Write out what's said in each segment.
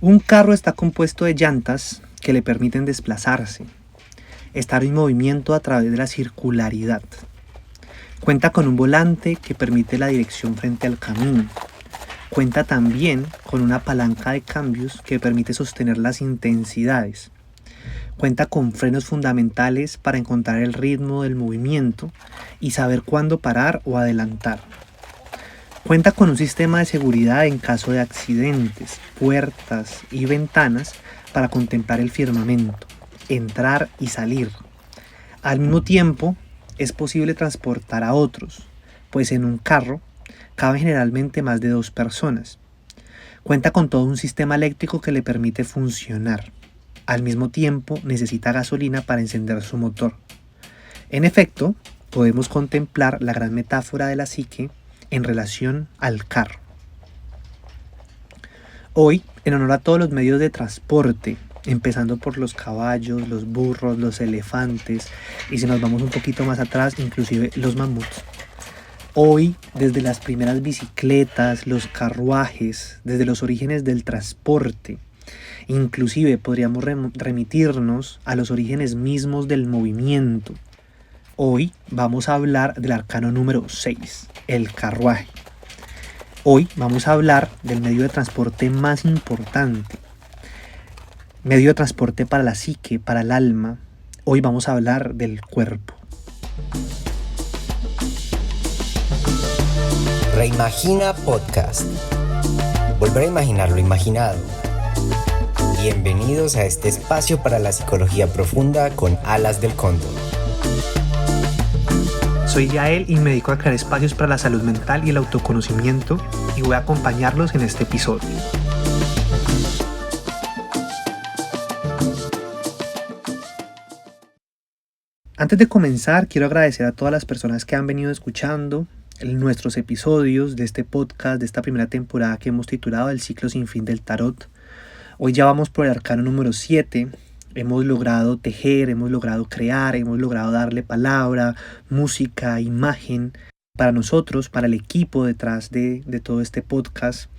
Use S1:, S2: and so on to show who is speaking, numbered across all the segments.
S1: Un carro está compuesto de llantas que le permiten desplazarse, estar en movimiento a través de la circularidad. Cuenta con un volante que permite la dirección frente al camino. Cuenta también con una palanca de cambios que permite sostener las intensidades. Cuenta con frenos fundamentales para encontrar el ritmo del movimiento y saber cuándo parar o adelantar. Cuenta con un sistema de seguridad en caso de accidentes, puertas y ventanas para contemplar el firmamento, entrar y salir. Al mismo tiempo, es posible transportar a otros, pues en un carro caben generalmente más de 2 personas. Cuenta con todo un sistema eléctrico que le permite funcionar. Al mismo tiempo, necesita gasolina para encender su motor. En efecto, podemos contemplar la gran metáfora de la psique en relación al carro. Hoy, en honor a todos los medios de transporte, empezando por los caballos, los burros, los elefantes, y si nos vamos un poquito más atrás, inclusive los mamuts. Hoy, desde las primeras bicicletas, los carruajes, desde los orígenes del transporte, inclusive podríamos remitirnos a los orígenes mismos del movimiento. Hoy vamos a hablar del arcano número 6, el carruaje. Hoy vamos a hablar del medio de transporte más importante, medio de transporte para la psique, para el alma. Hoy vamos a hablar del cuerpo.
S2: Reimagina Podcast. Volver a imaginar lo imaginado. Bienvenidos a este espacio para la psicología profunda con alas del cóndor.
S1: Soy Yael y me dedico a crear espacios para la salud mental y el autoconocimiento y voy a acompañarlos en este episodio. Antes de comenzar, quiero agradecer a todas las personas que han venido escuchando nuestros episodios de este podcast, de esta primera temporada que hemos titulado El ciclo sin fin del tarot. Hoy ya vamos por el arcano número 7. Hemos logrado tejer, hemos logrado crear, hemos logrado darle palabra, música, imagen. Para nosotros, para el equipo detrás de todo este podcast,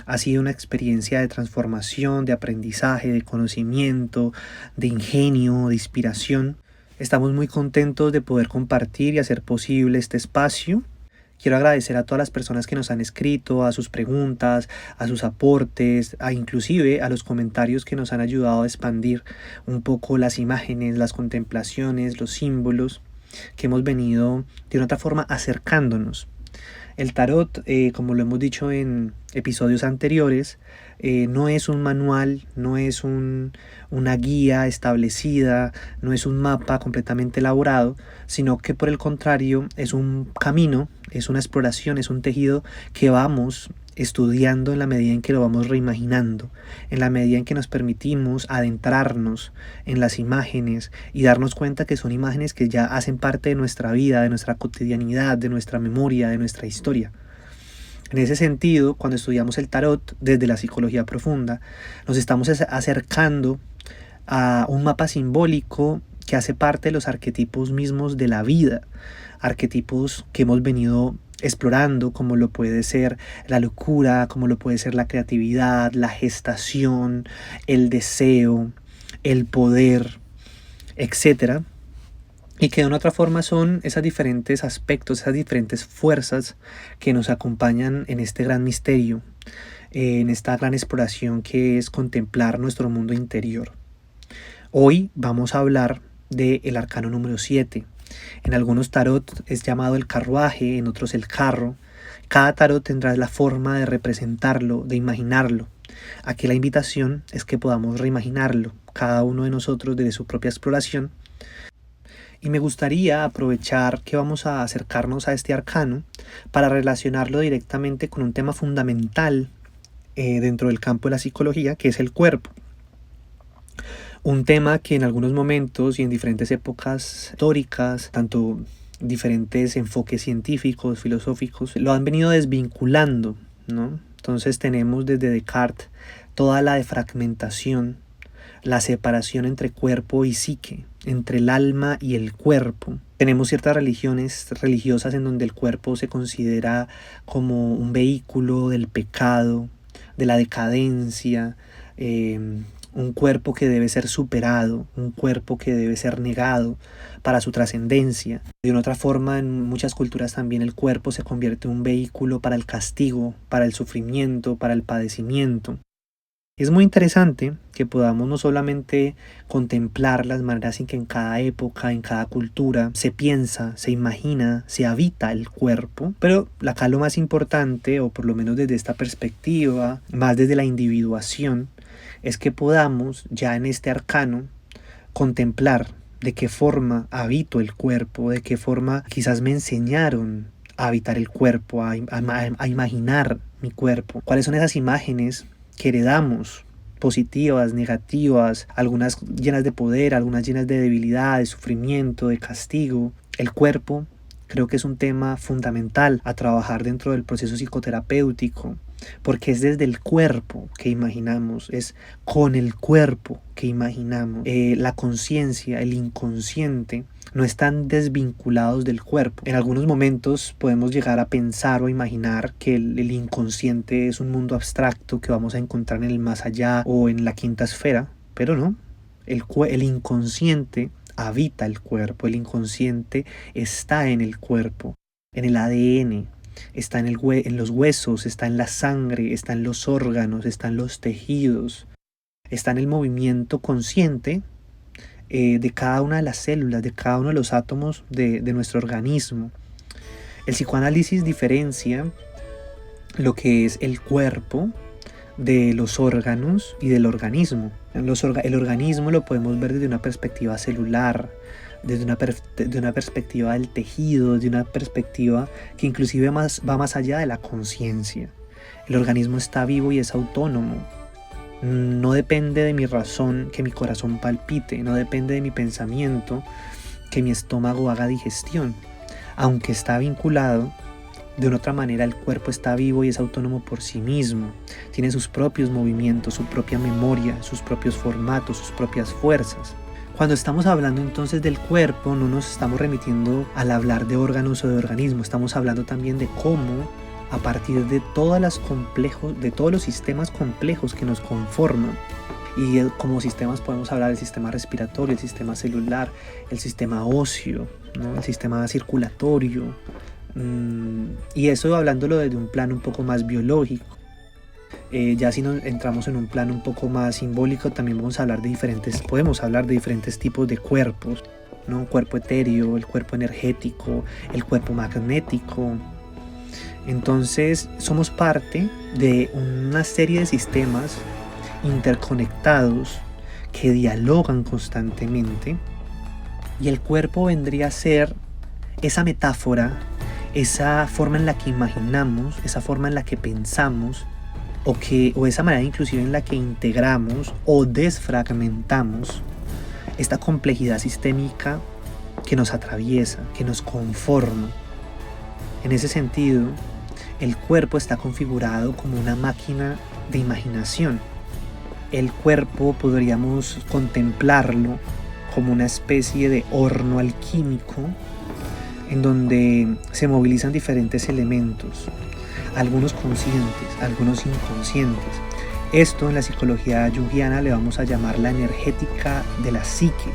S1: ha sido una experiencia de transformación, de aprendizaje, de conocimiento, de ingenio, de inspiración. Estamos muy contentos de poder compartir y hacer posible este espacio. Quiero agradecer a todas las personas que nos han escrito, a sus preguntas, a sus aportes, inclusive a los comentarios que nos han ayudado a expandir un poco las imágenes, las contemplaciones, los símbolos que hemos venido de una otra forma acercándonos. El tarot, como lo hemos dicho en episodios anteriores, no es un manual, no es una guía establecida, no es un mapa completamente elaborado, sino que por el contrario es un camino, es una exploración, es un tejido que vamos estudiando en la medida en que lo vamos reimaginando, en la medida en que nos permitimos adentrarnos en las imágenes y darnos cuenta que son imágenes que ya hacen parte de nuestra vida, de nuestra cotidianidad, de nuestra memoria, de nuestra historia. En ese sentido, cuando estudiamos el tarot desde la psicología profunda, nos estamos acercando a un mapa simbólico que hace parte de los arquetipos mismos de la vida, arquetipos que hemos venido explorando, como lo puede ser la locura, como lo puede ser la creatividad, la gestación, el deseo, el poder, etc. Y que de una otra forma son esos diferentes aspectos, esas diferentes fuerzas que nos acompañan en este gran misterio, en esta gran exploración que es contemplar nuestro mundo interior. Hoy vamos a hablar del arcano número 7. En algunos tarot es llamado el carruaje, en otros el carro. Cada tarot tendrá la forma de representarlo, de imaginarlo. Aquí la invitación es que podamos reimaginarlo, cada uno de nosotros desde su propia exploración. Y me gustaría aprovechar que vamos a acercarnos a este arcano para relacionarlo directamente con un tema fundamental dentro del campo de la psicología, que es el cuerpo. Un tema que en algunos momentos y en diferentes épocas históricas, tanto diferentes enfoques científicos, filosóficos, lo han venido desvinculando, ¿no? Entonces tenemos desde Descartes toda la defragmentación, la separación entre cuerpo y psique, entre el alma y el cuerpo. Tenemos ciertas religiones religiosas en donde el cuerpo se considera como un vehículo del pecado, de la decadencia, un cuerpo que debe ser superado, un cuerpo que debe ser negado para su trascendencia. De una otra forma, en muchas culturas también el cuerpo se convierte en un vehículo para el castigo, para el sufrimiento, para el padecimiento. Es muy interesante que podamos no solamente contemplar las maneras en que en cada época, en cada cultura, se piensa, se imagina, se habita el cuerpo, pero acá lo más importante, o por lo menos desde esta perspectiva, más desde la individuación, es que podamos ya en este arcano contemplar de qué forma habito el cuerpo, de qué forma quizás me enseñaron a habitar el cuerpo, a imaginar mi cuerpo, cuáles son esas imágenes que heredamos, positivas, negativas, algunas llenas de poder, algunas llenas de debilidad, de sufrimiento, de castigo. El cuerpo creo que es un tema fundamental a trabajar dentro del proceso psicoterapéutico, porque es desde el cuerpo que imaginamos, es con el cuerpo que imaginamos. La conciencia, el inconsciente, no están desvinculados del cuerpo. En algunos momentos podemos llegar a pensar o imaginar que el inconsciente es un mundo abstracto que vamos a encontrar en el más allá o en la quinta esfera, pero no. El inconsciente habita el cuerpo, el inconsciente está en el cuerpo, en el ADN, está en los huesos, está en la sangre, está en los órganos, está en los tejidos, está en el movimiento consciente de cada una de las células, de cada uno de los átomos de nuestro organismo. El psicoanálisis diferencia lo que es el cuerpo de los órganos y del organismo. El organismo lo podemos ver desde una perspectiva celular, desde una perspectiva del tejido, desde una perspectiva que inclusive va más allá de la conciencia. El organismo está vivo y es autónomo. No depende de mi razón que mi corazón palpite, no depende de mi pensamiento que mi estómago haga digestión. Aunque está vinculado, de una otra manera el cuerpo está vivo y es autónomo por sí mismo. Tiene sus propios movimientos, su propia memoria, sus propios formatos, sus propias fuerzas. Cuando estamos hablando entonces del cuerpo, no nos estamos remitiendo al hablar de órganos o de organismos, estamos hablando también de cómo, a partir de todos los sistemas complejos que nos conforman, y como sistemas podemos hablar del sistema respiratorio, el sistema celular, el sistema óseo, ¿no? El sistema circulatorio, y eso hablándolo desde un plano un poco más biológico. Ya si nos entramos en un plano un poco más simbólico, también podemos hablar de diferentes tipos de cuerpos, ¿no? El cuerpo etéreo, el cuerpo energético, el cuerpo magnético. Entonces somos parte de una serie de sistemas interconectados que dialogan constantemente, y el cuerpo vendría a ser esa metáfora, esa forma en la que imaginamos, esa forma en la que pensamos, o esa manera inclusive en la que integramos o desfragmentamos esta complejidad sistémica que nos atraviesa, que nos conforma. En ese sentido, el cuerpo está configurado como una máquina de imaginación. El cuerpo podríamos contemplarlo como una especie de horno alquímico en donde se movilizan diferentes elementos, algunos conscientes, algunos inconscientes. Esto en la psicología junguiana le vamos a llamar la energética de la psique,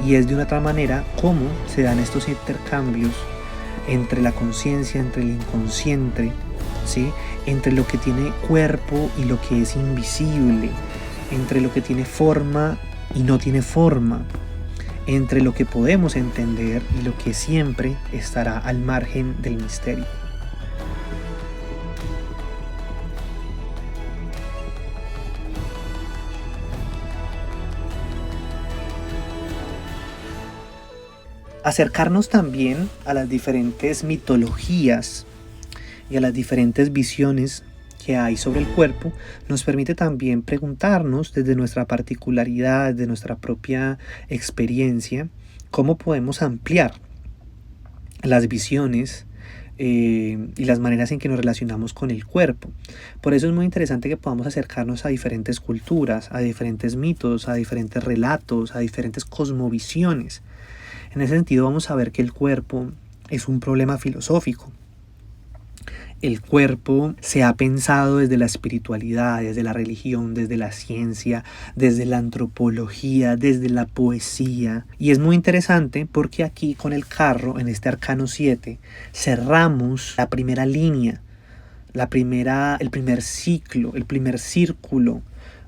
S1: y es de una otra manera cómo se dan estos intercambios entre la conciencia, entre el inconsciente, ¿sí? Entre lo que tiene cuerpo y lo que es invisible, entre lo que tiene forma y no tiene forma, entre lo que podemos entender y lo que siempre estará al margen del misterio. Acercarnos también a las diferentes mitologías y a las diferentes visiones que hay sobre el cuerpo nos permite también preguntarnos desde nuestra particularidad, desde nuestra propia experiencia, cómo podemos ampliar las visiones y las maneras en que nos relacionamos con el cuerpo. Por eso es muy interesante que podamos acercarnos a diferentes culturas, a diferentes mitos, a diferentes relatos, a diferentes cosmovisiones. En ese sentido vamos a ver que el cuerpo es un problema filosófico. el cuerpo se ha pensado desde la espiritualidad, desde la religión, desde la ciencia, desde la antropología, desde la poesía. Y es muy interesante porque aquí con el carro, en este arcano 7, cerramos la primera línea, el primer ciclo, el primer círculo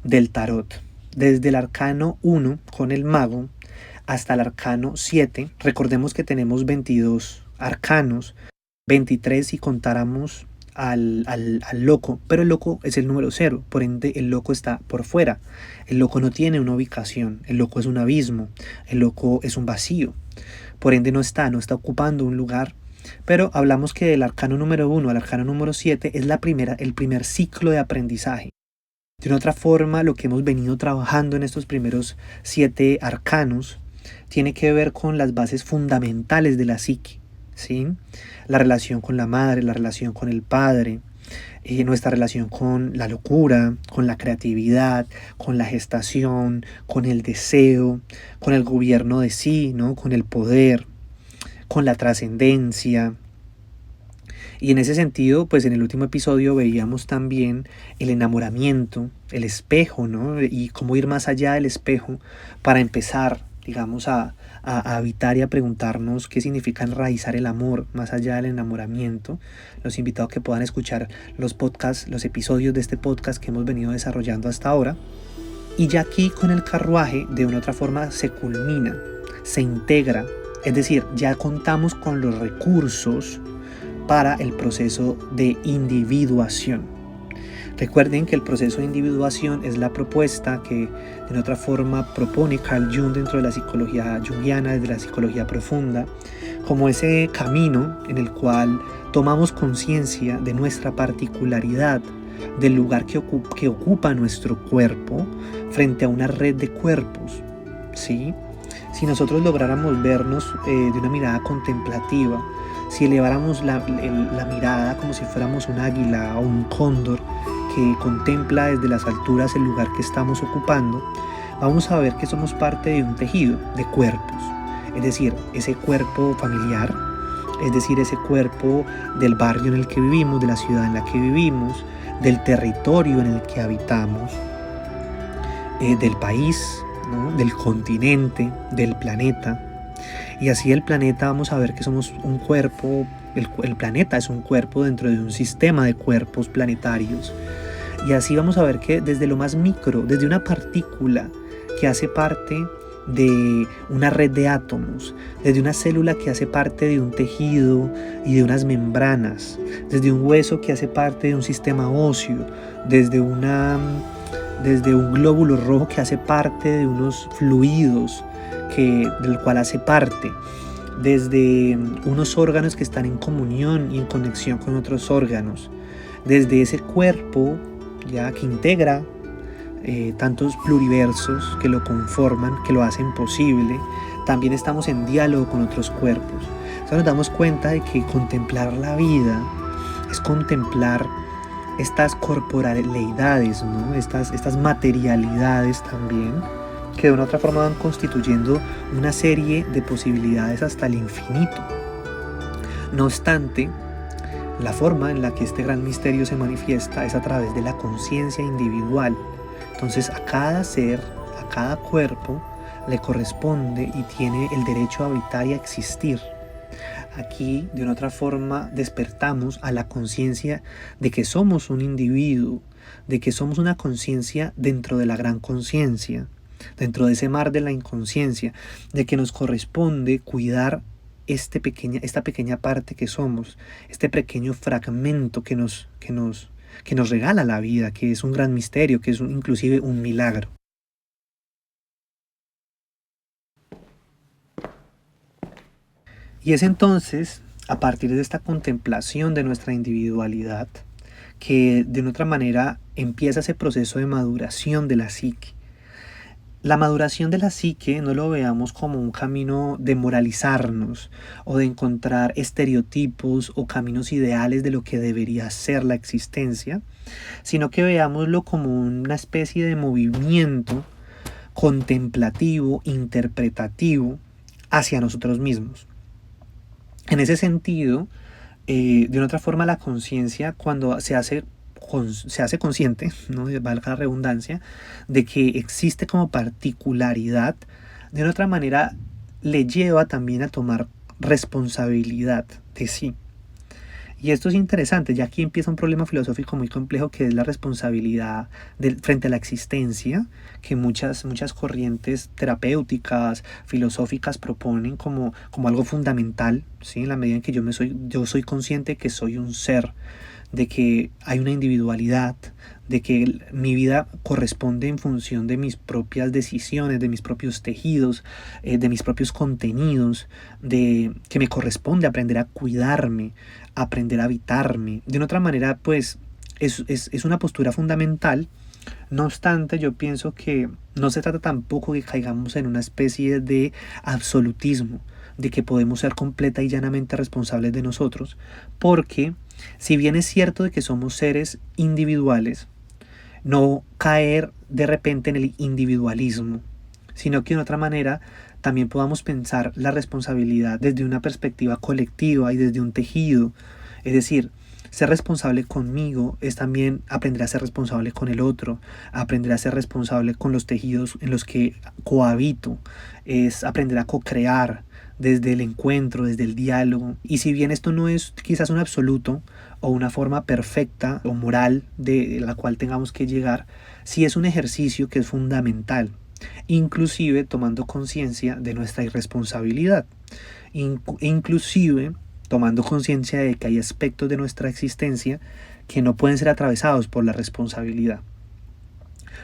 S1: del tarot. Desde el arcano 1 con el mago hasta el arcano 7. Recordemos que tenemos 22 arcanos, 23 si contáramos al loco, pero el loco es el número 0, por ende el loco está por fuera. El loco no tiene una ubicación, el loco es un abismo, el loco es un vacío, por ende no está ocupando un lugar. Pero hablamos que del arcano número 1 al arcano número 7 es el primer ciclo de aprendizaje. De una otra forma, lo que hemos venido trabajando en estos primeros 7 arcanos tiene que ver con las bases fundamentales de la psique, ¿sí? La relación con la madre, la relación con el padre, nuestra relación con la locura, con la creatividad, con la gestación, con el deseo, con el gobierno de sí, ¿no? Con el poder, con la trascendencia. Y en ese sentido, pues en el último episodio veíamos también el enamoramiento, el espejo, ¿no? Y cómo ir más allá del espejo para empezar, digamos, a habitar y a preguntarnos qué significa enraizar el amor más allá del enamoramiento. Los invito a que puedan escuchar los podcasts, los episodios de este podcast que hemos venido desarrollando hasta ahora. Y ya aquí con el carruaje, de una otra forma, se culmina, se integra. Es decir, ya contamos con los recursos para el proceso de individuación. Recuerden que el proceso de individuación es la propuesta que de una otra forma propone Carl Jung dentro de la psicología junguiana, desde la psicología profunda, como ese camino en el cual tomamos conciencia de nuestra particularidad, del lugar que ocupa nuestro cuerpo frente a una red de cuerpos, ¿sí? Si nosotros lográramos vernos de una mirada contemplativa, si eleváramos la mirada como si fuéramos un águila o un cóndor que contempla desde las alturas el lugar que estamos ocupando, vamos a ver que somos parte de un tejido de cuerpos. Es decir, ese cuerpo familiar, es decir, ese cuerpo del barrio en el que vivimos, de la ciudad en la que vivimos, del territorio en el que habitamos, del país, ¿no? Del continente, del planeta. Y así el planeta, vamos a ver que somos un cuerpo, el planeta es un cuerpo dentro de un sistema de cuerpos planetarios. Y así vamos a ver que desde lo más micro, desde una partícula que hace parte de una red de átomos, desde una célula que hace parte de un tejido y de unas membranas, desde un hueso que hace parte de un sistema óseo, desde un glóbulo rojo que hace parte de unos fluidos del cual hace parte, desde unos órganos que están en comunión y en conexión con otros órganos, desde ese cuerpo ya que integra tantos pluriversos que lo conforman, que lo hacen posible. También estamos en diálogo con otros cuerpos. Entonces nos damos cuenta de que contemplar la vida es contemplar estas corporalidades, ¿no? estas materialidades también, que de una otra forma van constituyendo una serie de posibilidades hasta el infinito. No obstante, la forma en la que este gran misterio se manifiesta es a través de la conciencia individual. Entonces a cada ser, a cada cuerpo le corresponde y tiene el derecho a habitar y a existir. Aquí de una otra forma despertamos a la conciencia de que somos un individuo, de que somos una conciencia dentro de la gran conciencia, dentro de ese mar de la inconsciencia, de que nos corresponde cuidar esta pequeña parte que somos, este pequeño fragmento que nos regala la vida, que es un gran misterio, que es inclusive un milagro. Y es entonces, a partir de esta contemplación de nuestra individualidad, que de una otra manera empieza ese proceso de maduración de la psique. La maduración de la psique no lo veamos como un camino de moralizarnos o de encontrar estereotipos o caminos ideales de lo que debería ser la existencia, sino que veámoslo como una especie de movimiento contemplativo, interpretativo hacia nosotros mismos. En ese sentido, De una otra forma, la conciencia, cuando se hace consciente, ¿no? Valga la redundancia, de que existe como particularidad, de una otra manera le lleva también a tomar responsabilidad de sí. Y esto es interesante, ya aquí empieza un problema filosófico muy complejo, que es la responsabilidad frente a la existencia, que muchas corrientes terapéuticas, filosóficas proponen como algo fundamental, ¿sí? En la medida en que yo soy consciente que soy un ser, de que hay una individualidad, de que mi vida corresponde en función de mis propias decisiones, de mis propios tejidos, de mis propios contenidos, de que me corresponde aprender a cuidarme, aprender a habitarme. De una otra manera, pues es una postura fundamental. No obstante, yo pienso que no se trata tampoco de que caigamos en una especie de absolutismo, de que podemos ser completa y llanamente responsables de nosotros, porque si bien es cierto de que somos seres individuales, no caer de repente en el individualismo, sino que de otra manera también podamos pensar la responsabilidad desde una perspectiva colectiva y desde un tejido. Es decir, ser responsable conmigo es también aprender a ser responsable con el otro, aprender a ser responsable con los tejidos en los que cohabito, es aprender a co-crear desde el encuentro, desde el diálogo. Y si bien esto no es quizás un absoluto o una forma perfecta o moral de la cual tengamos que llegar, sí es un ejercicio que es fundamental, inclusive tomando conciencia de nuestra irresponsabilidad, inclusive tomando conciencia de que hay aspectos de nuestra existencia que no pueden ser atravesados por la responsabilidad.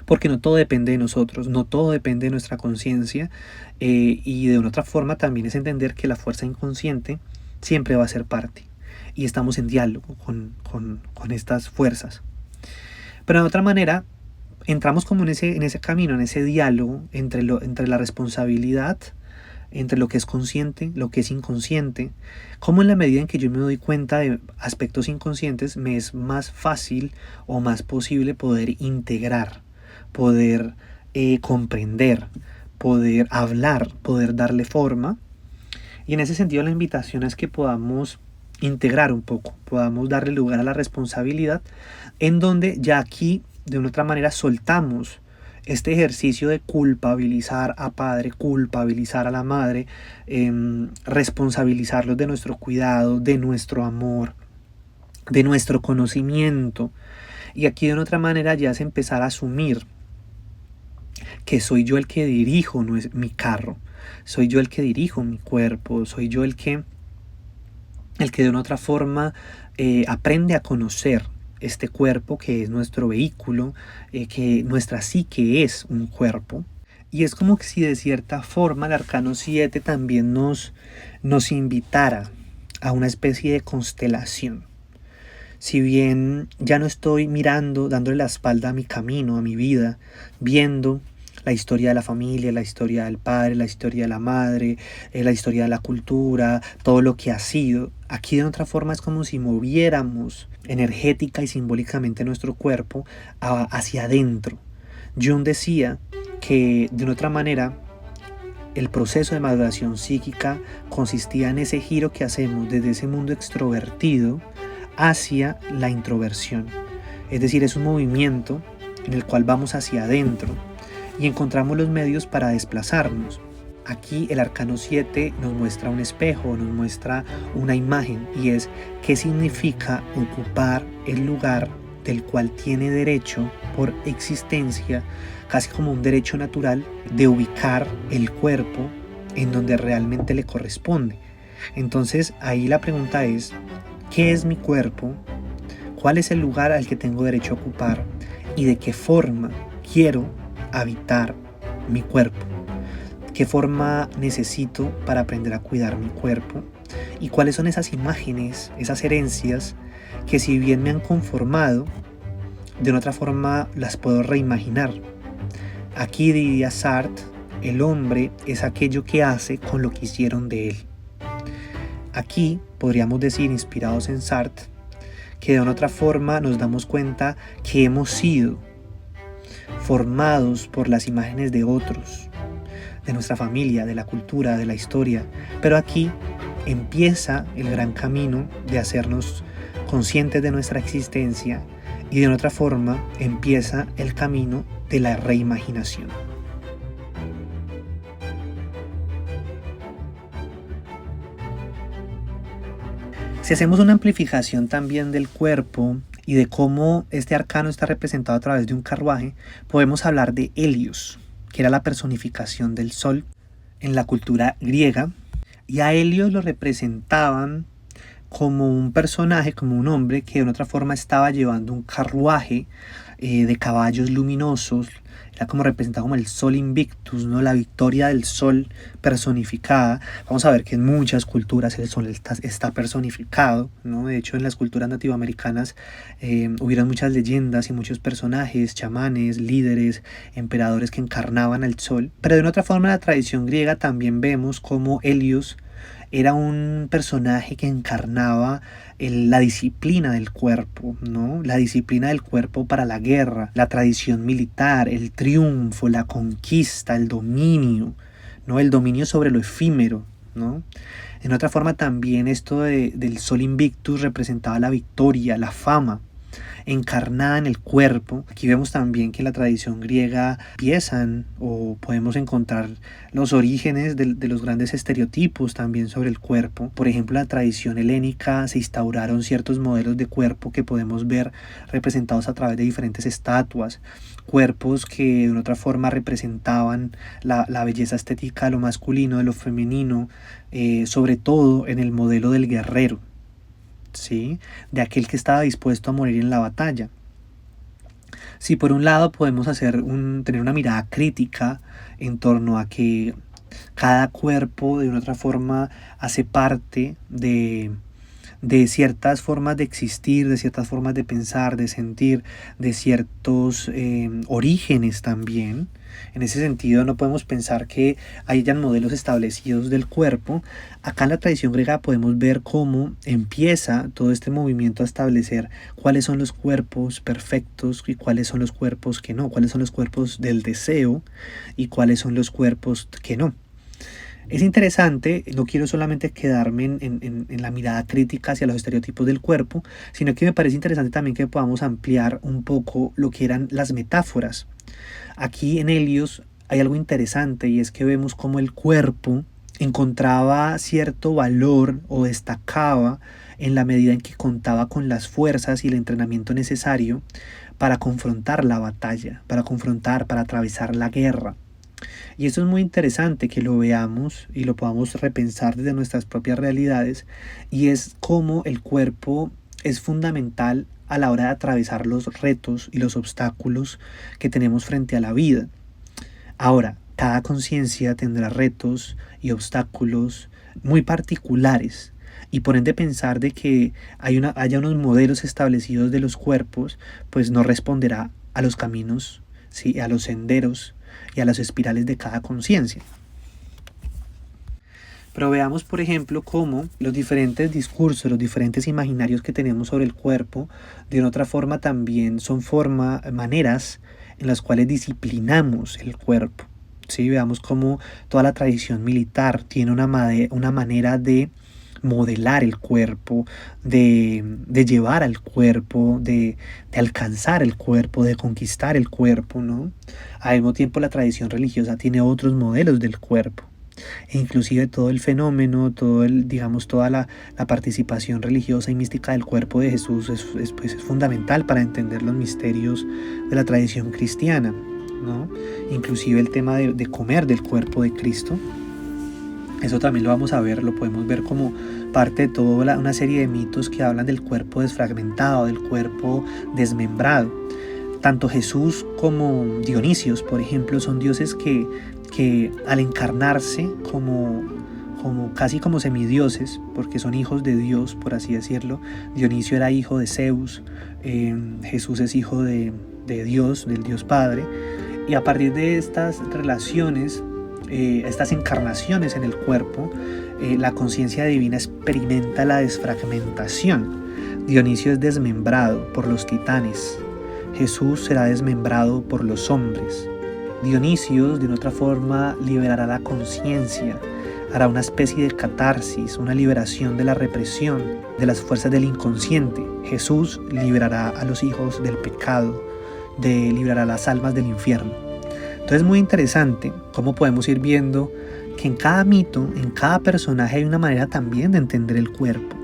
S1: Porque no todo depende de nosotros, no todo depende de nuestra conciencia, y de una otra forma también es entender que la fuerza inconsciente siempre va a ser parte y estamos en diálogo con estas fuerzas. Pero de otra manera entramos como en ese camino, en ese diálogo entre la responsabilidad, entre lo que es consciente, lo que es inconsciente, como en la medida en que yo me doy cuenta de aspectos inconscientes, me es más fácil o más posible poder integrar, poder comprender, poder hablar, poder darle forma. Y en ese sentido la invitación es que podamos integrar un poco, podamos darle lugar a la responsabilidad, en donde ya aquí de una otra manera soltamos este ejercicio de culpabilizar a padre, culpabilizar a la madre, responsabilizarlos de nuestro cuidado, de nuestro amor, de nuestro conocimiento. Y aquí de una otra manera ya es empezar a asumir que soy yo el que dirijo mi carro, soy yo el que dirijo mi cuerpo, soy yo el que de una otra forma aprende a conocer este cuerpo que es nuestro vehículo, que nuestra psique es un cuerpo. Y es como que si de cierta forma el Arcano 7 también nos invitara a una especie de constelación. Si bien ya no estoy mirando, dándole la espalda a mi camino, a mi vida, viendo la historia de la familia, la historia del padre, la historia de la madre, la historia de la cultura, todo lo que ha sido. Aquí de otra forma es como si moviéramos energética y simbólicamente nuestro cuerpo hacia adentro. Jung decía que de otra manera el proceso de maduración psíquica consistía en ese giro que hacemos desde ese mundo extrovertido hacia la introversión. Es decir, es un movimiento en el cual vamos hacia adentro y encontramos los medios para desplazarnos. Aquí el Arcano 7 nos muestra un espejo, nos muestra una imagen, y es qué significa ocupar el lugar del cual tiene derecho por existencia, casi como un derecho natural, de ubicar el cuerpo en donde realmente le corresponde. Entonces ahí la pregunta es, ¿qué es mi cuerpo? ¿Cuál es el lugar al que tengo derecho a ocupar? ¿Y de qué forma quiero habitar mi cuerpo? ¿Qué forma necesito para aprender a cuidar mi cuerpo? ¿Y cuáles son esas imágenes, esas herencias que si bien me han conformado, de otra forma las puedo reimaginar? Aquí diría Sartre, el hombre es aquello que hace con lo que hicieron de él. Aquí podríamos decir, inspirados en Sartre, que de otra forma nos damos cuenta que hemos sido formados por las imágenes de otros, de nuestra familia, de la cultura, de la historia. Pero aquí empieza el gran camino de hacernos conscientes de nuestra existencia y de otra forma empieza el camino de la reimaginación. Si hacemos una amplificación también del cuerpo y de cómo este arcano está representado a través de un carruaje, podemos hablar de Helios, que era la personificación del sol en la cultura griega, y a Helios lo representaban como un personaje, como un hombre que de otra forma estaba llevando un carruaje de caballos luminosos. Era como representado como el sol invictus, ¿no? La victoria del sol personificada. Vamos a ver que en muchas culturas el sol está personificado, ¿no? De hecho, en las culturas nativoamericanas hubieron muchas leyendas y muchos personajes, chamanes, líderes, emperadores que encarnaban al sol. Pero de otra forma, en la tradición griega también vemos como Helios era un personaje que encarnaba la disciplina del cuerpo, ¿no? La disciplina del cuerpo para la guerra, la tradición militar, el triunfo, la conquista, el dominio, ¿no? El dominio sobre lo efímero, ¿no? En otra forma también esto del sol invictus representaba la victoria, la fama encarnada en el cuerpo. Aquí vemos también que en la tradición griega empiezan o podemos encontrar los orígenes de los grandes estereotipos también sobre el cuerpo. Por ejemplo, en la tradición helénica se instauraron ciertos modelos de cuerpo que podemos ver representados a través de diferentes estatuas, cuerpos que de otra forma representaban la belleza estética de lo masculino, de lo femenino, sobre todo en el modelo del guerrero, ¿sí? De aquel que estaba dispuesto a morir en la batalla. Si por un lado podemos tener una mirada crítica en torno a que cada cuerpo de una otra forma hace parte de ciertas formas de existir, de ciertas formas de pensar, de sentir, de ciertos orígenes también. En ese sentido no podemos pensar que hayan modelos establecidos del cuerpo. Acá en la tradición griega podemos ver cómo empieza todo este movimiento a establecer cuáles son los cuerpos perfectos y cuáles son los cuerpos que no, cuáles son los cuerpos del deseo y cuáles son los cuerpos que no. Es interesante, no quiero solamente quedarme en la mirada crítica hacia los estereotipos del cuerpo, sino que me parece interesante también que podamos ampliar un poco lo que eran las metáforas. Aquí en Helios hay algo interesante y es que vemos cómo el cuerpo encontraba cierto valor o destacaba en la medida en que contaba con las fuerzas y el entrenamiento necesario para confrontar la batalla, para atravesar la guerra. Y eso es muy interesante que lo veamos y lo podamos repensar desde nuestras propias realidades, y es cómo el cuerpo es fundamental a la hora de atravesar los retos y los obstáculos que tenemos frente a la vida. Ahora, cada conciencia tendrá retos y obstáculos muy particulares, y por ende pensar de que haya unos modelos establecidos de los cuerpos, pues no responderá a los caminos, ¿sí? A los senderos y a las espirales de cada conciencia. Pero veamos, por ejemplo, cómo los diferentes discursos, los diferentes imaginarios que tenemos sobre el cuerpo, de otra forma también son maneras en las cuales disciplinamos el cuerpo, ¿sí? Veamos cómo toda la tradición militar tiene una manera de modelar el cuerpo, de llevar al cuerpo, de alcanzar el cuerpo, de conquistar el cuerpo, ¿no? Al mismo tiempo la tradición religiosa tiene otros modelos del cuerpo. E inclusive todo el fenómeno, toda la participación religiosa y mística del cuerpo de Jesús es fundamental para entender los misterios de la tradición cristiana, ¿no? Inclusive el tema de comer del cuerpo de Cristo. Eso también lo vamos a ver, lo podemos ver como parte de toda una serie de mitos que hablan del cuerpo desfragmentado, del cuerpo desmembrado. Tanto Jesús como Dionisios, por ejemplo, son dioses que al encarnarse casi como semidioses, porque son hijos de Dios, por así decirlo. Dionisio era hijo de Zeus, Jesús es hijo de Dios, del Dios Padre, y a partir de estas relaciones, estas encarnaciones en el cuerpo, la conciencia divina experimenta la desfragmentación. Dionisio es desmembrado por los titanes, Jesús será desmembrado por los hombres. Dionisios de otra forma liberará la conciencia hará una especie de catarsis, una liberación de la represión, de las fuerzas del inconsciente. Jesús liberará a los hijos del pecado, liberará las almas del infierno. Entonces es muy interesante cómo podemos ir viendo que en cada mito, en cada personaje hay una manera también de entender el cuerpo.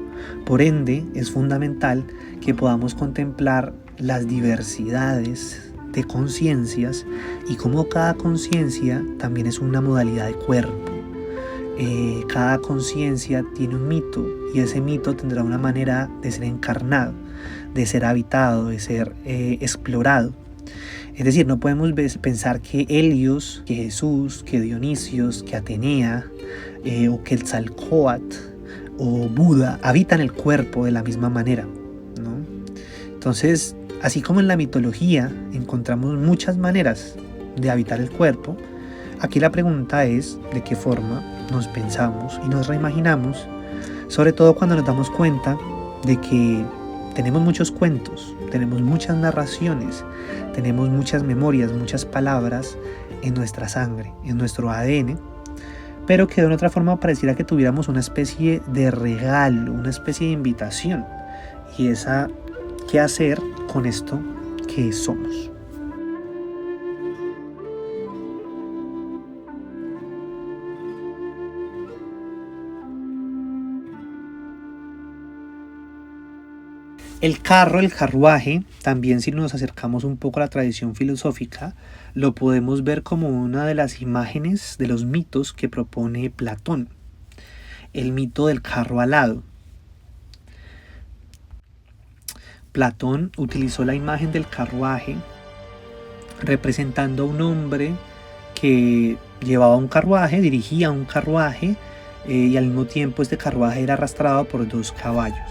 S1: Por ende, es fundamental que podamos contemplar las diversidades de conciencias y cómo cada conciencia también es una modalidad de cuerpo. Cada conciencia tiene un mito y ese mito tendrá una manera de ser encarnado, de ser habitado, de ser explorado. Es decir, no podemos pensar que Helios, que Jesús, que Dionisios, que Atenea o que Quetzalcóatl o Buda habitan el cuerpo de la misma manera, ¿no? Entonces, así como en la mitología encontramos muchas maneras de habitar el cuerpo, aquí la pregunta es de qué forma nos pensamos y nos reimaginamos, sobre todo cuando nos damos cuenta de que tenemos muchos cuentos, tenemos muchas narraciones, tenemos muchas memorias, muchas palabras en nuestra sangre, en nuestro ADN, pero que de otra forma pareciera que tuviéramos una especie de regalo, una especie de invitación, y esa, ¿qué hacer con esto que somos? El carro, el carruaje, también si nos acercamos un poco a la tradición filosófica, lo podemos ver como una de las imágenes de los mitos que propone Platón. El mito del carro alado. Platón utilizó la imagen del carruaje representando a un hombre que llevaba un carruaje, dirigía un carruaje y al mismo tiempo este carruaje era arrastrado por dos caballos.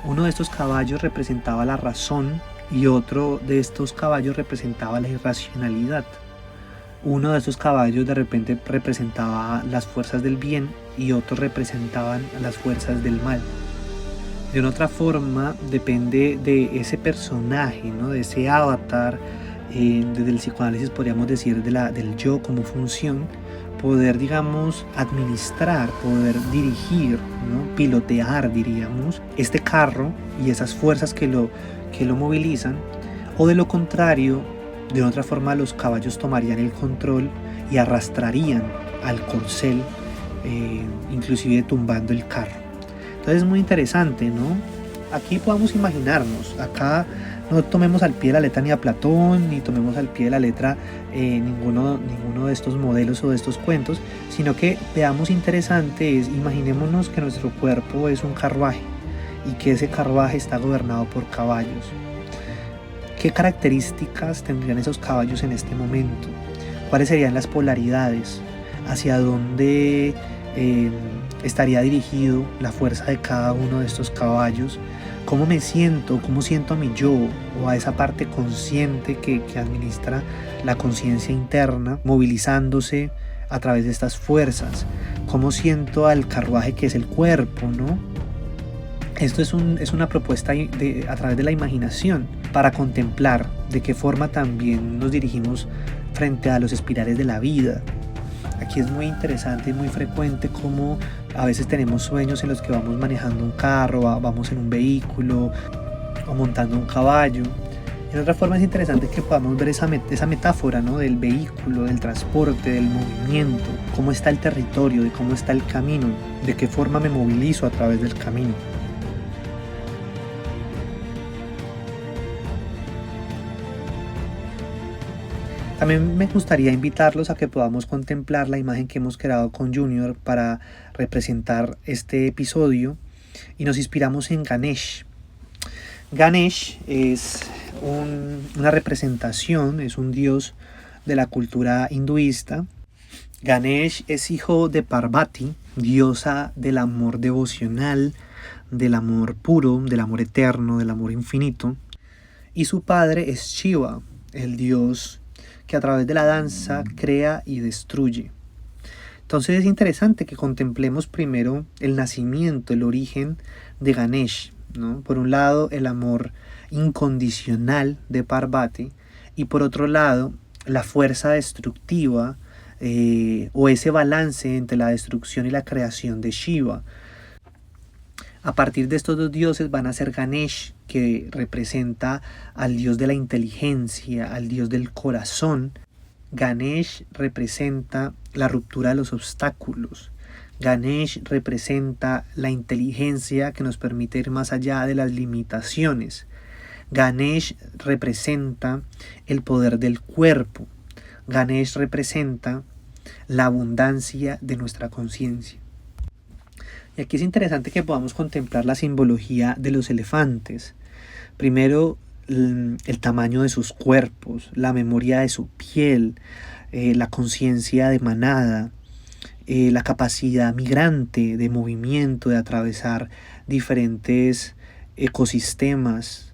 S1: Uno de estos caballos representaba la razón y otro de estos caballos representaba la irracionalidad. Uno de estos caballos de repente representaba las fuerzas del bien y otros representaban las fuerzas del mal. De una otra forma, depende de ese personaje, ¿no? De ese avatar, desde el psicoanálisis podríamos decir del yo como función, poder, digamos, administrar, poder dirigir, ¿no? Pilotear, diríamos, este carro y esas fuerzas que lo movilizan, o de lo contrario, de otra forma los caballos tomarían el control y arrastrarían al corcel, inclusive tumbando el carro. Entonces es muy interesante, ¿no? Aquí podamos imaginarnos, acá no tomemos al pie de la letra ni a Platón, ni tomemos al pie de la letra ninguno de estos modelos o de estos cuentos, sino que veamos interesante es, imaginémonos que nuestro cuerpo es un carruaje y que ese carruaje está gobernado por caballos. ¿Qué características tendrían esos caballos en este momento? ¿Cuáles serían las polaridades? ¿Hacia dónde estaría dirigido la fuerza de cada uno de estos caballos? ¿Cómo me siento? ¿Cómo siento a mi yo o a esa parte consciente que administra la conciencia interna, movilizándose a través de estas fuerzas? ¿Cómo siento al carruaje que es el cuerpo, ¿no? Esto es una propuesta a través de la imaginación para contemplar de qué forma también nos dirigimos frente a los espirales de la vida. Aquí es muy interesante y muy frecuente cómo a veces tenemos sueños en los que vamos manejando un carro, vamos en un vehículo o montando un caballo. De otra forma es interesante que podamos ver esa metáfora, ¿no? Del vehículo, del transporte, del movimiento, cómo está el territorio, de cómo está el camino, de qué forma me movilizo a través del camino. También me gustaría invitarlos a que podamos contemplar la imagen que hemos creado con Junior para representar este episodio y nos inspiramos en Ganesh. Ganesh es una representación, es un dios de la cultura hinduista. Ganesh es hijo de Parvati, diosa del amor devocional, del amor puro, del amor eterno, del amor infinito. Y su padre es Shiva, el dios que a través de la danza crea y destruye. Entonces es interesante que contemplemos primero el nacimiento, el origen de Ganesh, ¿no? Por un lado, el amor incondicional de Parvati y por otro lado, la fuerza destructiva o ese balance entre la destrucción y la creación de Shiva. A partir de estos dos dioses van a ser Ganesh, que representa al dios de la inteligencia, al dios del corazón. Ganesh representa la ruptura de los obstáculos. Ganesh representa la inteligencia que nos permite ir más allá de las limitaciones. Ganesh representa el poder del cuerpo. Ganesh representa la abundancia de nuestra conciencia. Y aquí es interesante que podamos contemplar la simbología de los elefantes. Primero, el tamaño de sus cuerpos, la memoria de su piel, la conciencia de manada, la capacidad migrante de movimiento, de atravesar diferentes ecosistemas,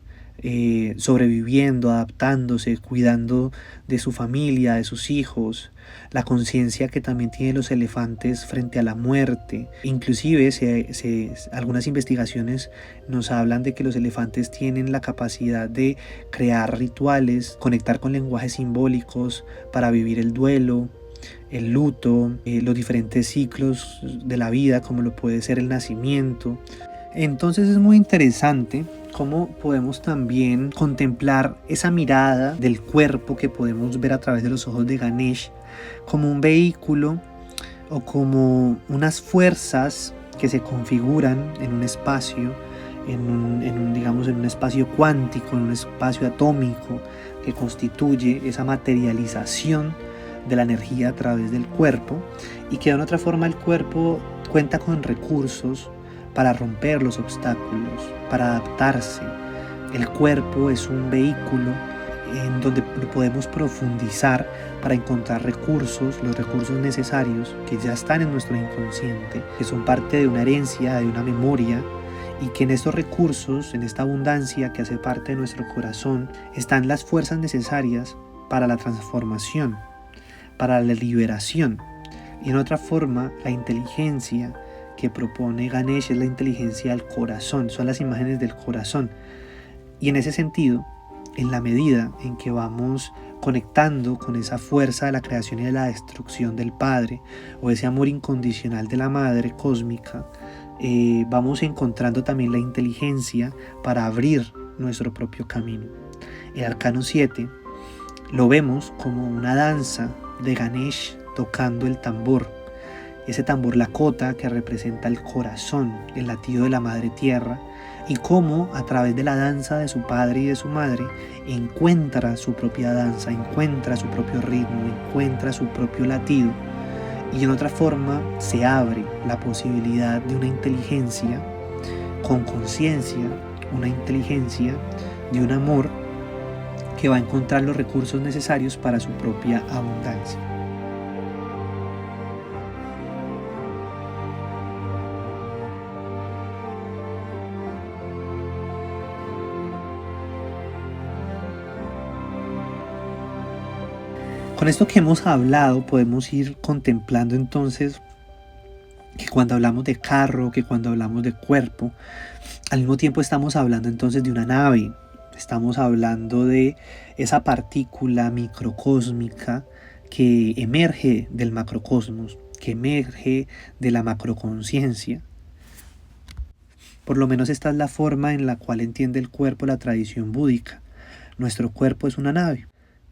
S1: sobreviviendo, adaptándose, cuidando de su familia, de sus hijos, la conciencia que también tienen los elefantes frente a la muerte. Inclusive algunas investigaciones nos hablan de que los elefantes tienen la capacidad de crear rituales, conectar con lenguajes simbólicos para vivir el duelo, el luto, los diferentes ciclos de la vida, como lo puede ser el nacimiento. Entonces es muy interesante cómo podemos también contemplar esa mirada del cuerpo que podemos ver a través de los ojos de Ganesh como un vehículo o como unas fuerzas que se configuran en un espacio, en un espacio cuántico, en un espacio atómico que constituye esa materialización de la energía a través del cuerpo, y que de una otra forma el cuerpo cuenta con recursos para romper los obstáculos, para adaptarse. El cuerpo es un vehículo en donde podemos profundizar para encontrar recursos, los recursos necesarios que ya están en nuestro inconsciente, que son parte de una herencia, de una memoria, y que en estos recursos, en esta abundancia que hace parte de nuestro corazón, están las fuerzas necesarias para la transformación, para la liberación. Y en otra forma, la inteligencia que propone Ganesh es la inteligencia del corazón, son las imágenes del corazón. Y en ese sentido, en la medida en que vamos conectando con esa fuerza de la creación y de la destrucción del Padre, o ese amor incondicional de la Madre cósmica, vamos encontrando también la inteligencia para abrir nuestro propio camino. El arcano 7 lo vemos como una danza de Ganesh tocando el tambor, ese tambor Lakota que representa el corazón, el latido de la Madre Tierra, y cómo a través de la danza de su padre y de su madre encuentra su propia danza, encuentra su propio ritmo, encuentra su propio latido, y en otra forma se abre la posibilidad de una inteligencia con conciencia, una inteligencia de un amor que va a encontrar los recursos necesarios para su propia abundancia. Con esto que hemos hablado podemos ir contemplando entonces que cuando hablamos de carro, que cuando hablamos de cuerpo, al mismo tiempo estamos hablando entonces de una nave, estamos hablando de esa partícula microcósmica que emerge del macrocosmos, que emerge de la macroconciencia. Por lo menos esta es la forma en la cual entiende el cuerpo la tradición búdica. Nuestro cuerpo es una nave.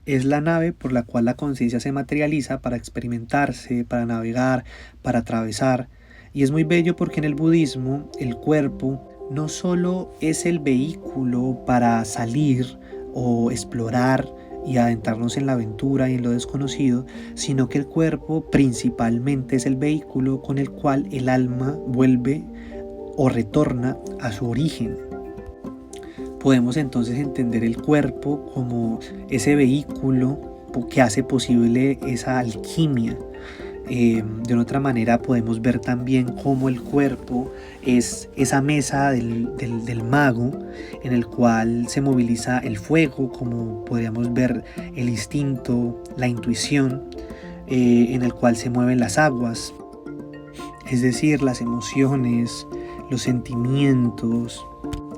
S1: Es la nave por la cual la conciencia se materializa para experimentarse, para navegar, para atravesar. Y es muy bello porque en el budismo el cuerpo no solo es el vehículo para salir o explorar y adentrarnos en la aventura y en lo desconocido, sino que el cuerpo principalmente es el vehículo con el cual el alma vuelve o retorna a su origen. Podemos entonces entender el cuerpo como ese vehículo que hace posible esa alquimia. De una otra manera podemos ver también cómo el cuerpo es esa mesa del mago en el cual se moviliza el fuego, como podríamos ver el instinto, la intuición, en el cual se mueven las aguas, es decir, las emociones, los sentimientos.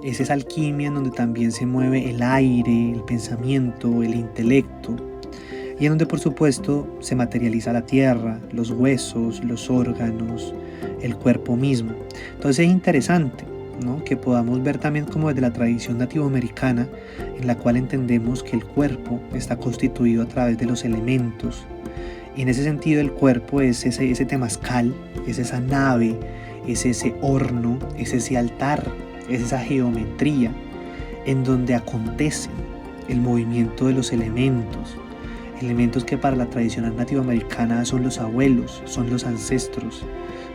S1: Es esa alquimia en donde también se mueve el aire, el pensamiento, el intelecto. y en donde por supuesto se materializa la tierra, los huesos, los órganos, el cuerpo mismo. Entonces es interesante, ¿no?, que podamos ver también como desde la tradición nativoamericana, en la cual entendemos que el cuerpo está constituido a través de los elementos, y en ese sentido el cuerpo es ese temazcal, es esa nave, es ese horno, es ese altar, es esa geometría en donde acontece el movimiento de los elementos que para la tradición nativoamericana son los abuelos, son los ancestros,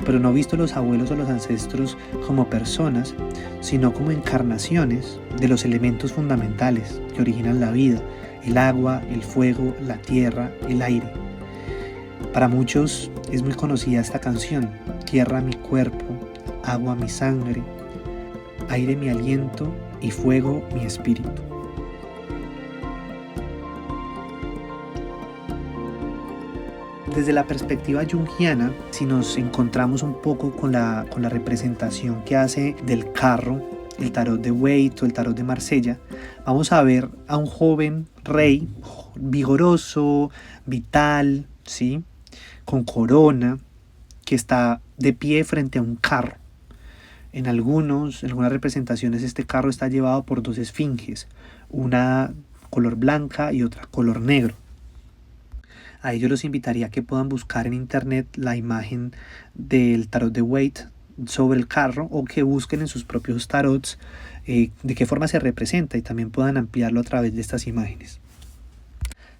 S1: pero no visto los abuelos o los ancestros como personas, sino como encarnaciones de los elementos fundamentales que originan la vida: el agua, el fuego, la tierra, el aire. Para muchos es muy conocida esta canción: tierra mi cuerpo, agua mi sangre, aire mi aliento y fuego mi espíritu. Desde la perspectiva junguiana, si nos encontramos un poco con la representación que hace del carro, el tarot de Waite o el tarot de Marsella, vamos a ver a un joven rey vigoroso, vital, ¿sí?, con corona, que está de pie frente a un carro. En algunas representaciones este carro está llevado por dos esfinges, una color blanca y otra color negro. A ellos los invitaría a que puedan buscar en internet la imagen del tarot de Waite sobre el carro, o que busquen en sus propios tarots de qué forma se representa, y también puedan ampliarlo a través de estas imágenes.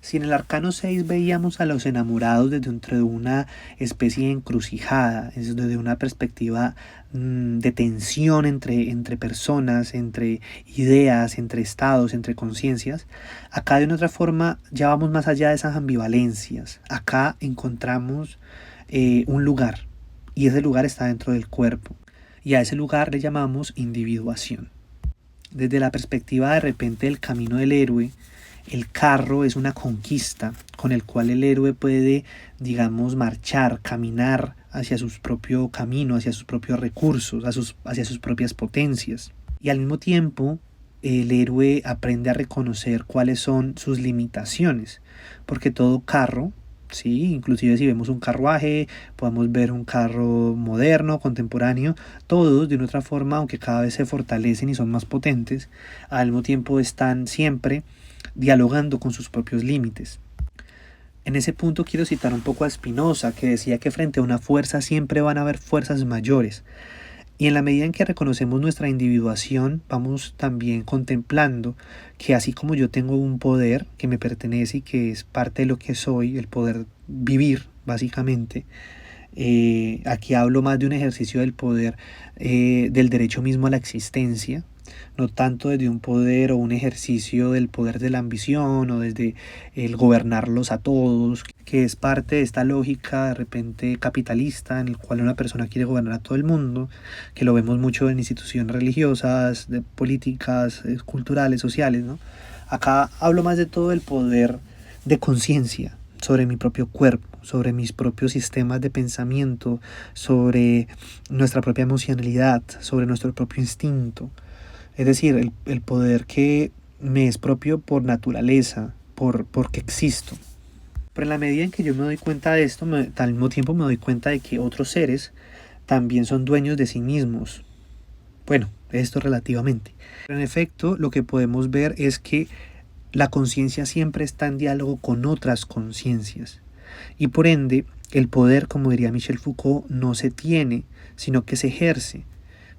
S1: Si en el arcano 6 veíamos a los enamorados desde una especie de encrucijada, desde una perspectiva de tensión entre personas, entre ideas, entre estados, entre conciencias, acá de una otra forma ya vamos más allá de esas ambivalencias. Acá encontramos un lugar, y ese lugar está dentro del cuerpo, y a ese lugar le llamamos individuación. Desde la perspectiva de repente del camino del héroe, el carro es una conquista con el cual el héroe puede, digamos, marchar, caminar hacia su propio camino, hacia sus propios recursos, hacia sus propias potencias. Y al mismo tiempo, el héroe aprende a reconocer cuáles son sus limitaciones, porque todo carro, sí, inclusive si vemos un carruaje, podemos ver un carro moderno, contemporáneo, todos de una otra forma, aunque cada vez se fortalecen y son más potentes, al mismo tiempo están siempre dialogando con sus propios límites. En ese punto quiero citar un poco a Spinoza, que decía que frente a una fuerza siempre van a haber fuerzas mayores. Y en la medida en que reconocemos nuestra individuación, vamos también contemplando que así como yo tengo un poder que me pertenece y que es parte de lo que soy, el poder vivir básicamente, aquí hablo más de un ejercicio del poder, del derecho mismo a la existencia, no tanto desde un poder o un ejercicio del poder de la ambición o desde el gobernarlos a todos, que es parte de esta lógica de repente capitalista en el cual una persona quiere gobernar a todo el mundo, que lo vemos mucho en instituciones religiosas, de políticas, culturales, sociales, ¿no? Acá hablo más de todo el poder de conciencia sobre mi propio cuerpo, sobre mis propios sistemas de pensamiento, sobre nuestra propia emocionalidad, sobre nuestro propio instinto. Es decir, el poder que me es propio por naturaleza, porque existo. Pero en la medida en que yo me doy cuenta de esto, al mismo tiempo me doy cuenta de que otros seres también son dueños de sí mismos. Bueno, esto relativamente. Pero en efecto, lo que podemos ver es que la conciencia siempre está en diálogo con otras conciencias. Y por ende, el poder, como diría Michel Foucault, no se tiene, sino que se ejerce.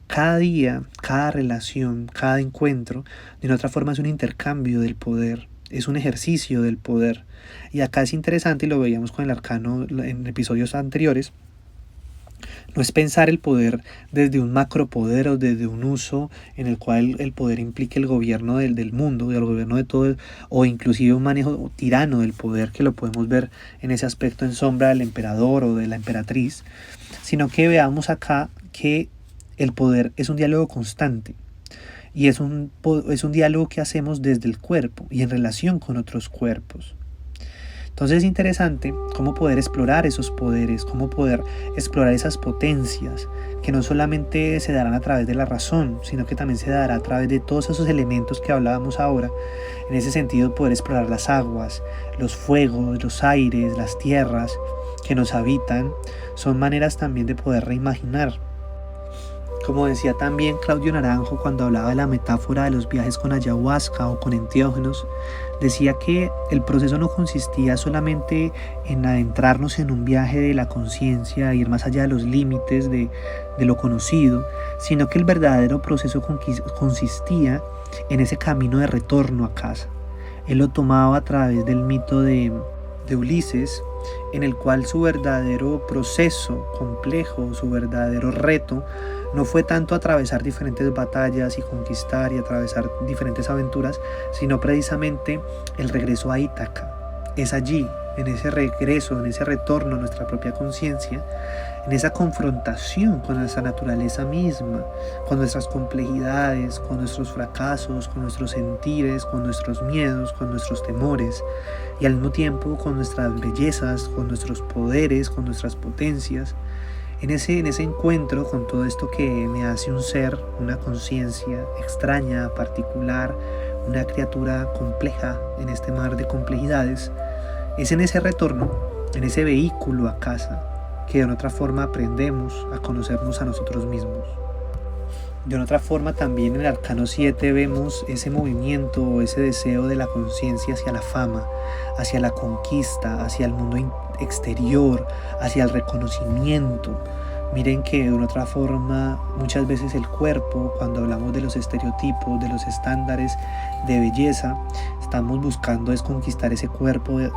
S1: Cada día, cada relación, cada encuentro, de una otra forma es un intercambio del poder, es un ejercicio del poder. Y acá es interesante, y lo veíamos con el arcano en episodios anteriores, no es pensar el poder desde un macropoder o desde un uso en el cual el poder implique el gobierno del mundo, el gobierno de todo, o inclusive un manejo tirano del poder, que lo podemos ver en ese aspecto en sombra del emperador o de la emperatriz, sino que veamos acá que el poder es un diálogo constante y es un diálogo que hacemos desde el cuerpo y en relación con otros cuerpos. Entonces es interesante cómo poder explorar esos poderes, cómo poder explorar esas potencias que no solamente se darán a través de la razón, sino que también se dará a través de todos esos elementos que hablábamos ahora. En ese sentido, poder explorar las aguas, los fuegos, los aires, las tierras que nos habitan, son maneras también de poder reimaginar. Como decía también Claudio Naranjo cuando hablaba de la metáfora de los viajes con ayahuasca o con enteógenos, decía que el proceso no consistía solamente en adentrarnos en un viaje de la conciencia, ir más allá de los límites de lo conocido, sino que el verdadero proceso consistía en ese camino de retorno a casa. Él lo tomaba a través del mito de Ulises, en el cual su verdadero proceso complejo, su verdadero reto, no fue tanto atravesar diferentes batallas y conquistar y atravesar diferentes aventuras, sino precisamente el regreso a Ítaca. Es allí, en ese regreso, en ese retorno a nuestra propia conciencia, en esa confrontación con nuestra naturaleza misma, con nuestras complejidades, con nuestros fracasos, con nuestros sentires, con nuestros miedos, con nuestros temores, y al mismo tiempo con nuestras bellezas, con nuestros poderes, con nuestras potencias. En ese encuentro con todo esto que me hace un ser, una conciencia extraña, particular, una criatura compleja en este mar de complejidades, es en ese retorno, en ese vehículo a casa, que de otra forma aprendemos a conocernos a nosotros mismos. De otra forma también en el Arcano 7 vemos ese movimiento, ese deseo de la conciencia hacia la fama, hacia la conquista, hacia el mundo exterior, hacia el reconocimiento. Miren que de otra forma muchas veces el cuerpo, cuando hablamos de los estereotipos, de los estándares de belleza, estamos buscando es conquistar ese cuerpo del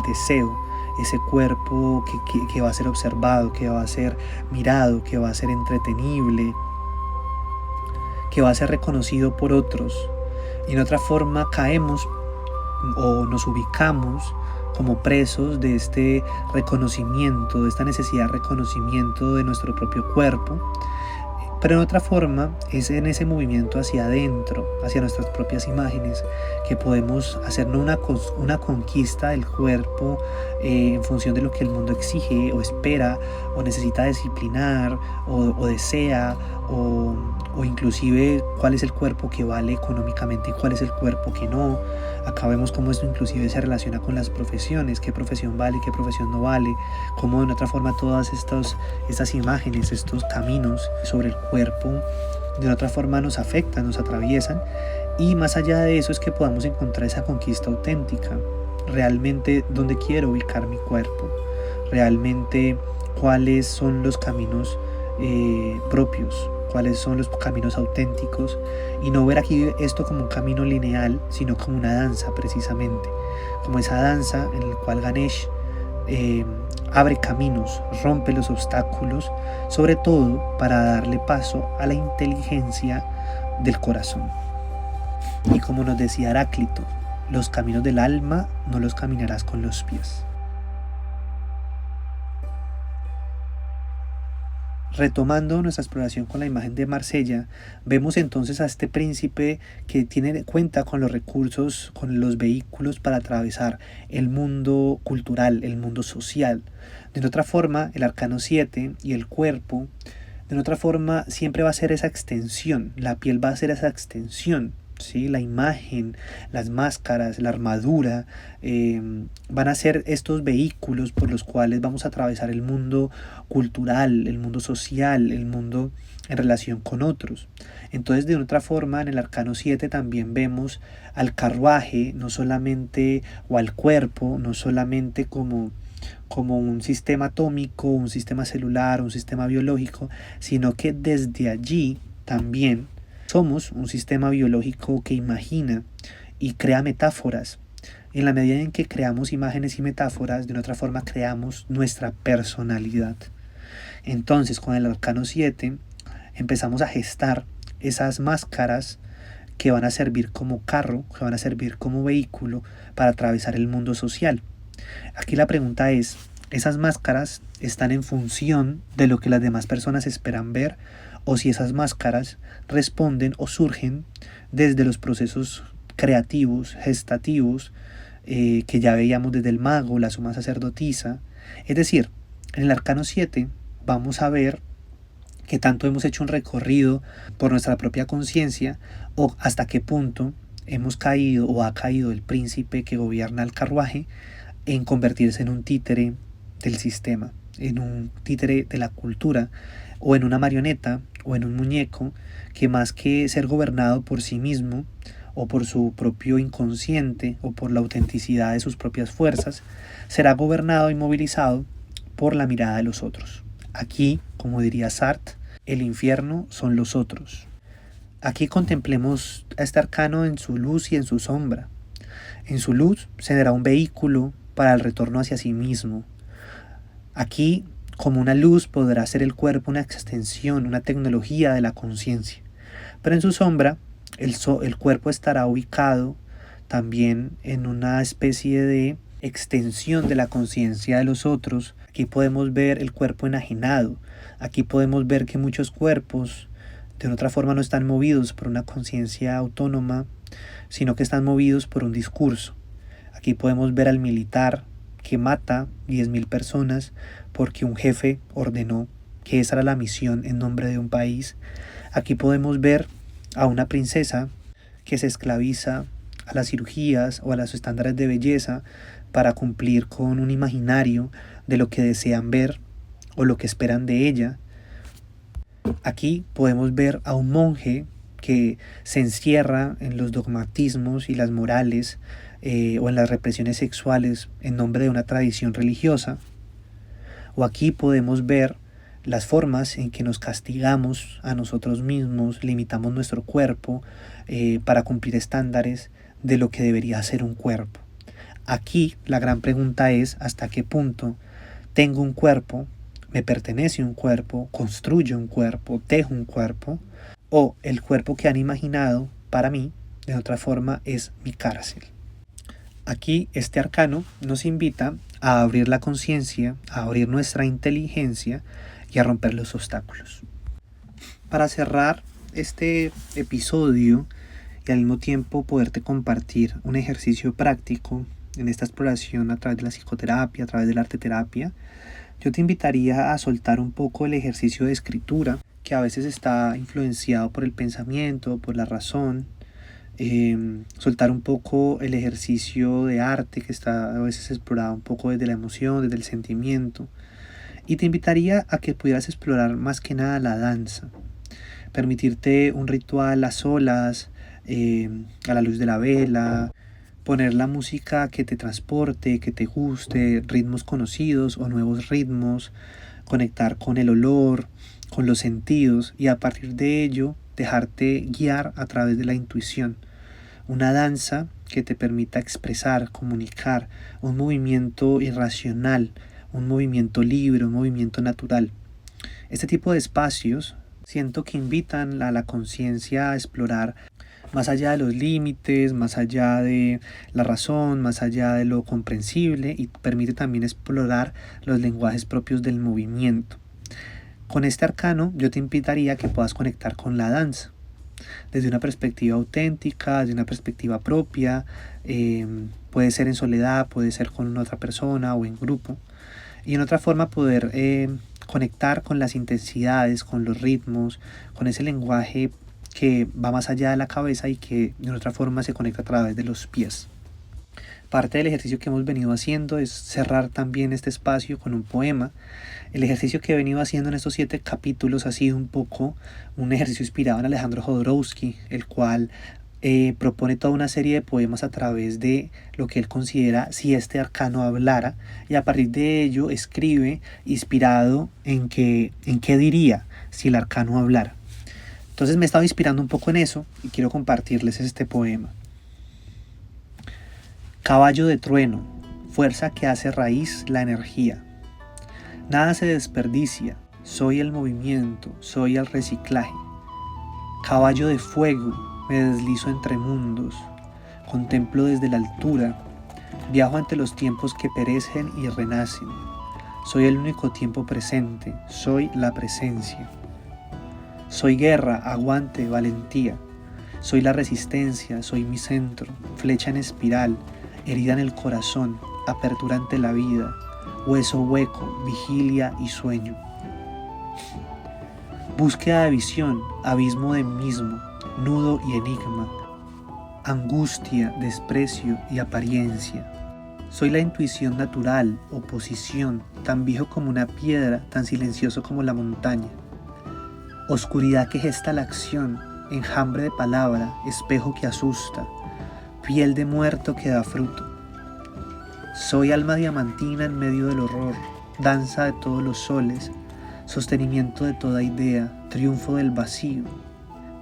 S1: deseo, ese cuerpo que va a ser observado, que va a ser mirado, que va a ser entretenible, que va a ser reconocido por otros. Y en otra forma caemos o nos ubicamos como presos de este reconocimiento, de esta necesidad de reconocimiento de nuestro propio cuerpo. Pero en otra forma es en ese movimiento hacia adentro, hacia nuestras propias imágenes, que podemos hacer no una conquista del cuerpo en función de lo que el mundo exige o espera o necesita disciplinar o desea o inclusive cuál es el cuerpo que vale económicamente y cuál es el cuerpo que no. Acá vemos cómo esto inclusive se relaciona con las profesiones, qué profesión vale, qué profesión no vale, cómo de otra forma todas estas imágenes, estos caminos sobre el cuerpo, de otra forma nos afectan, nos atraviesan, y más allá de eso es que podamos encontrar esa conquista auténtica, realmente dónde quiero ubicar mi cuerpo, realmente cuáles son los caminos propios, cuáles son los caminos auténticos, y no ver aquí esto como un camino lineal, sino como una danza precisamente, como esa danza en la cual Ganesh abre caminos, rompe los obstáculos, sobre todo para darle paso a la inteligencia del corazón. Y como nos decía Heráclito, los caminos del alma no los caminarás con los pies. Retomando nuestra exploración con la imagen de Marsella, vemos entonces a este príncipe que cuenta con los recursos, con los vehículos para atravesar el mundo cultural, el mundo social. De otra forma, el Arcano 7 y el cuerpo, de otra forma, siempre va a ser esa extensión, la piel va a ser esa extensión. ¿Sí? La imagen, las máscaras, la armadura van a ser estos vehículos por los cuales vamos a atravesar el mundo cultural, el mundo social, el mundo en relación con otros. Entonces, de otra forma, en el Arcano 7 también vemos al carruaje, no solamente, o al cuerpo, no solamente como un sistema atómico, un sistema celular, un sistema biológico, sino que desde allí también somos un sistema biológico que imagina y crea metáforas. En la medida en que creamos imágenes y metáforas, de otra forma creamos nuestra personalidad. Entonces, con el Arcano 7 empezamos a gestar esas máscaras que van a servir como carro, que van a servir como vehículo para atravesar el mundo social. Aquí la pregunta es, ¿esas máscaras están en función de lo que las demás personas esperan ver? O si esas máscaras responden o surgen desde los procesos creativos, gestativos, que ya veíamos desde el mago, la suma sacerdotisa. Es decir, en el arcano 7 vamos a ver que tanto hemos hecho un recorrido por nuestra propia conciencia o hasta qué punto hemos caído o ha caído el príncipe que gobierna el carruaje en convertirse en un títere del sistema, en un títere de la cultura o en una marioneta o en un muñeco que más que ser gobernado por sí mismo o por su propio inconsciente o por la autenticidad de sus propias fuerzas, será gobernado y movilizado por la mirada de los otros. Aquí, como diría Sartre, el infierno son los otros. Aquí contemplemos a este arcano en su luz y en su sombra. En su luz será un vehículo para el retorno hacia sí mismo. Aquí, como una luz, podrá ser el cuerpo una extensión, una tecnología de la conciencia. Pero en su sombra, el cuerpo estará ubicado también en una especie de extensión de la conciencia de los otros. Aquí podemos ver el cuerpo enajenado. Aquí podemos ver que muchos cuerpos de otra forma no están movidos por una conciencia autónoma, sino que están movidos por un discurso. Aquí podemos ver al militar que mata 10.000 personas porque un jefe ordenó que esa era la misión en nombre de un país. Aquí podemos ver a una princesa que se esclaviza a las cirugías o a los estándares de belleza para cumplir con un imaginario de lo que desean ver o lo que esperan de ella. Aquí podemos ver a un monje que se encierra en los dogmatismos y las morales o en las represiones sexuales en nombre de una tradición religiosa. O aquí podemos ver las formas en que nos castigamos a nosotros mismos, limitamos nuestro cuerpo para cumplir estándares de lo que debería ser un cuerpo. Aquí la gran pregunta es hasta qué punto tengo un cuerpo, me pertenece un cuerpo, construyo un cuerpo, tejo un cuerpo, o el cuerpo que han imaginado para mí, de otra forma, es mi cárcel. Aquí este arcano nos invita a abrir la conciencia, a abrir nuestra inteligencia y a romper los obstáculos. Para cerrar este episodio y al mismo tiempo poderte compartir un ejercicio práctico en esta exploración a través de la psicoterapia, a través de la arteterapia, yo te invitaría a soltar un poco el ejercicio de escritura, que a veces está influenciado por el pensamiento, por la razón. Soltar un poco el ejercicio de arte, que está a veces explorado un poco desde la emoción, desde el sentimiento. Y te invitaría a que pudieras explorar más que nada la danza. Permitirte un ritual a solas, a la luz de la vela, poner la música que te transporte, que te guste, ritmos conocidos o nuevos ritmos, conectar con el olor, con los sentidos y a partir de ello dejarte guiar a través de la intuición. Una danza que te permita expresar, comunicar, un movimiento irracional, un movimiento libre, un movimiento natural. Este tipo de espacios siento que invitan a la conciencia a explorar más allá de los límites, más allá de la razón, más allá de lo comprensible y permite también explorar los lenguajes propios del movimiento. Con este arcano yo te invitaría a que puedas conectar con la danza desde una perspectiva auténtica, desde una perspectiva propia, puede ser en soledad, puede ser con otra persona o en grupo y en otra forma poder conectar con las intensidades, con los ritmos, con ese lenguaje que va más allá de la cabeza y que de otra forma se conecta a través de los pies. Parte del ejercicio que hemos venido haciendo es cerrar también este espacio con un poema. El ejercicio que he venido haciendo en estos 7 capítulos ha sido un poco un ejercicio inspirado en Alejandro Jodorowsky, el cual propone toda una serie de poemas a través de lo que él considera si este arcano hablara y a partir de ello escribe inspirado en qué diría si el arcano hablara. Entonces me he estado inspirando un poco en eso y quiero compartirles este poema. Caballo de trueno, fuerza que hace raíz la energía. Nada se desperdicia, soy el movimiento, soy el reciclaje. Caballo de fuego, me deslizo entre mundos, contemplo desde la altura, viajo ante los tiempos que perecen y renacen. Soy el único tiempo presente, soy la presencia. Soy guerra, aguante, valentía. Soy la resistencia, soy mi centro, flecha en espiral, herida en el corazón, apertura ante la vida, hueso hueco, vigilia y sueño. Búsqueda de visión, abismo de mí mismo, nudo y enigma, angustia, desprecio y apariencia. Soy la intuición natural, oposición, tan viejo como una piedra, tan silencioso como la montaña. Oscuridad que gesta la acción, enjambre de palabra, espejo que asusta, piel de muerto que da fruto. Soy alma diamantina en medio del horror, danza de todos los soles, sostenimiento de toda idea, triunfo del vacío.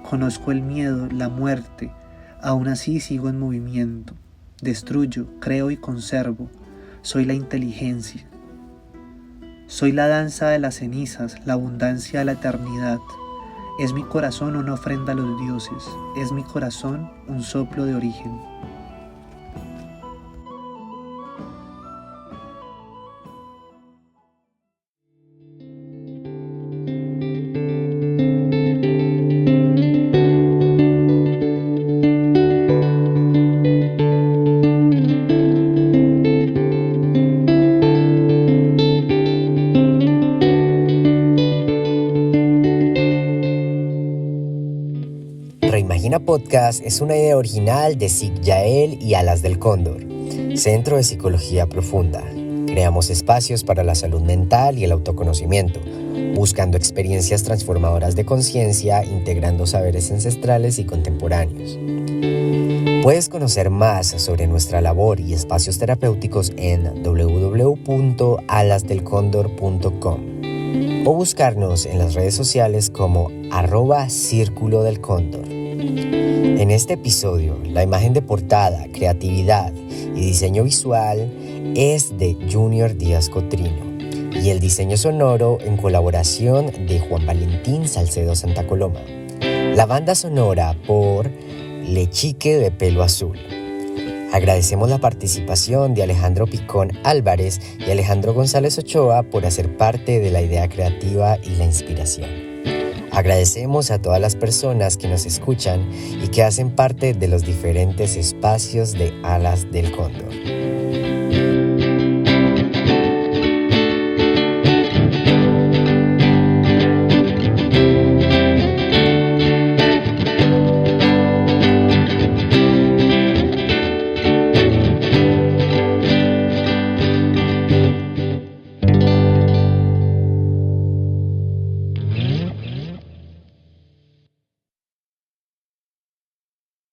S1: Conozco el miedo, la muerte, aún así sigo en movimiento. Destruyo, creo y conservo. Soy la inteligencia. Soy la danza de las cenizas, la abundancia de la eternidad. Es mi corazón una ofrenda a los dioses. Es mi corazón un soplo de origen.
S2: Reimagina Podcast es una idea original de SIC Yael y Alas del Cóndor, Centro de Psicología Profunda. Creamos espacios para la salud mental y el autoconocimiento, buscando experiencias transformadoras de conciencia, integrando saberes ancestrales y contemporáneos. Puedes conocer más sobre nuestra labor y espacios terapéuticos en www.alasdelcondor.com o buscarnos en las redes sociales como @Círculo del Cóndor. En este episodio, la imagen de portada, creatividad y diseño visual es de Junior Díaz Cotrino y el diseño sonoro en colaboración de Juan Valentín Salcedo Santa Coloma. La banda sonora por Lechique de Pelo Azul. Agradecemos la participación de Alejandro Picón Álvarez y Alejandro González Ochoa por hacer parte de la idea creativa y la inspiración. Agradecemos a todas las personas que nos escuchan y que hacen parte de los diferentes espacios de Alas del Cóndor.